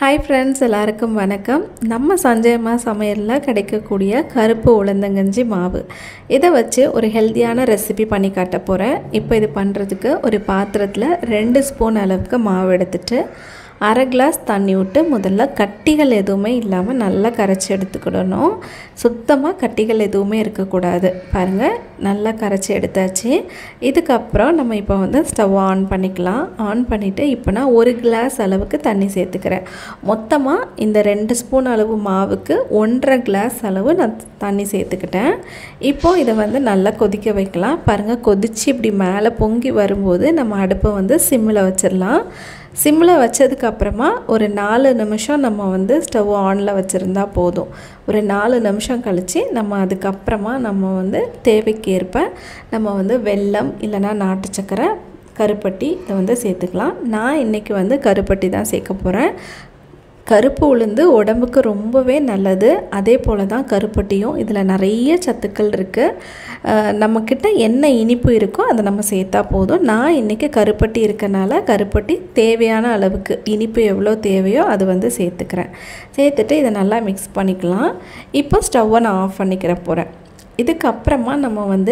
Hi friends, எல்லாருக்கும் வணக்கம். நம்ம சஞ்சயம்மா சமையல்ல கிடைக்கக்கூடிய கருப்பு உளுந்தங்கஞ்சி மாவு. இத வச்சு ஒரு ஹெல்தியான ரெசிபி பண்ணி காட்ட போறேன். இப்போ இது பண்றதுக்கு ஒரு பாத்திரத்துல 2 ஸ்பூன் அளவுக்கு மாவு எடுத்துட்டு அரை கிளாஸ் தண்ணி விட்டு முதல்ல கட்டிகள் எதுவுமே இல்லாமல் நல்லா கரைச்சி எடுத்துக்கிடணும். சுத்தமாக கட்டிகள் எதுவுமே இருக்கக்கூடாது. பாருங்கள், நல்லா கரைச்சி எடுத்தாச்சு. இதுக்கப்புறம் நம்ம இப்போ ஸ்டவ் ஆன் பண்ணிக்கலாம். ஆன் பண்ணிவிட்டு இப்போ நான் 1 கிளாஸ் அளவுக்கு தண்ணி சேர்த்துக்கிறேன். மொத்தமாக இந்த 2 ஸ்பூன் அளவு மாவுக்கு 1.5 கிளாஸ் அளவு நான் தண்ணி சேர்த்துக்கிட்டேன். இப்போது இதை நல்லா கொதிக்க வைக்கலாம். பாருங்கள், கொதித்து இப்படி மேலே பொங்கி வரும்போது நம்ம அடுப்பை சிம்மில் வச்சிடலாம். சிம்மில் வச்சதுக்கப்புறமா ஒரு 4 நிமிஷம் நம்ம ஸ்டவ் ஆனில் வச்சுருந்தா போதும். ஒரு 4 நிமிஷம் கழித்து நம்ம அதுக்கப்புறமா நம்ம தேவைக்கேற்ப நம்ம வெல்லம் இல்லைனா நாட்டு சக்கரை, கருப்பட்டி இதை சேர்த்துக்கலாம். நான் இன்றைக்கி கருப்பட்டி தான் சேர்க்க போகிறேன். கருப்பு உளுந்து உடம்புக்கு ரொம்பவே நல்லது. அதே போல் தான் கருப்பட்டியும். இதில் நிறைய சத்துக்கள் இருக்குது. நம்மக்கிட்ட என்ன இனிப்பு இருக்கோ அதை நம்ம சேர்த்தா போதும். நான் இன்றைக்கி கருப்பட்டி இருக்கனால கருப்பட்டி தேவையான அளவுக்கு இனிப்பு எவ்வளோ தேவையோ அது சேர்த்துக்கிறேன். சேர்த்துட்டு இதை நல்லா மிக்ஸ் பண்ணிக்கலாம். இப்போ ஸ்டவ்வை நான் ஆஃப் பண்ணிக்கிற போகிறேன். இதுக்கப்புறமா நம்ம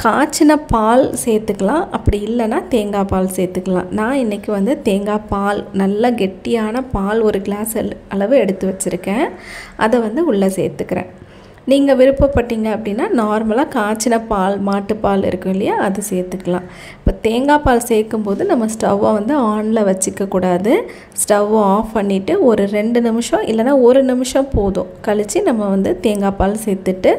காய்ச்சின பால் சேர்த்துக்கலாம். அப்படி இல்லைன்னா தேங்காய் பால் சேர்த்துக்கலாம். நான் இன்றைக்கி தேங்காய் பால், நல்ல கெட்டியான பால் 1 கிளாஸ் அளவு எடுத்து வச்சுருக்கேன். அதை உள்ளே சேர்த்துக்கிறேன். நீங்கள் விருப்பப்பட்டீங்க அப்படின்னா நார்மலாக காய்ச்சின பால், மாட்டுப்பால் இருக்கும் இல்லையா, அது சேர்த்துக்கலாம். இப்போ தேங்காய் பால் சேர்க்கும்போது நம்ம ஸ்டவ்வை ஆனில் வச்சுக்கக்கூடாது. ஸ்டவ்வை ஆஃப் பண்ணிவிட்டு ஒரு 2 நிமிஷம் இல்லைனா 1 நிமிஷம் போதும் கழித்து நம்ம தேங்காய் பால் சேர்த்துட்டு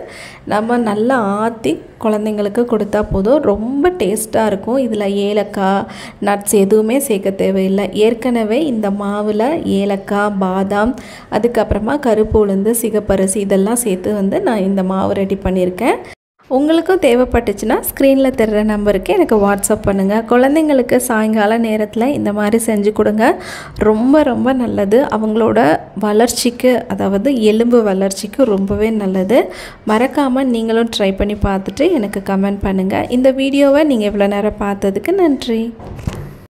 நம்ம நல்லா ஆற்றி குழந்தைங்களுக்கு கொடுத்தா போதும். ரொம்ப டேஸ்ட்டாக இருக்கும். இதில் ஏலக்காய், நட்ஸ் எதுவுமே சேர்க்க தேவையில்லை. ஏற்கனவே இந்த மாவில் ஏலக்காய், பாதாம், அதுக்கப்புறமா கருப்பு உளுந்து, சிகப்பரிசி இதெல்லாம் சேர்த்து நான் இந்த மாவு ரெடி பண்ணியிருக்கேன். உங்களுக்கும் தேவைப்பட்டுச்சுன்னா ஸ்க்ரீனில் தெரிகிற நம்பருக்கு எனக்கு வாட்ஸ்அப் பண்ணுங்கள். குழந்தைங்களுக்கு சாயங்கால நேரத்தில் இந்த மாதிரி செஞ்சு கொடுங்க. ரொம்ப ரொம்ப நல்லது. அவங்களோட வளர்ச்சிக்கு, அதாவது எலும்பு வளர்ச்சிக்கு ரொம்பவே நல்லது. மறக்காமல் நீங்களும் ட்ரை பண்ணி பார்த்துட்டு எனக்கு கமெண்ட் பண்ணுங்கள். இந்த வீடியோவை நீங்கள் இவ்வளோ நேரம் பார்த்ததுக்கு நன்றி.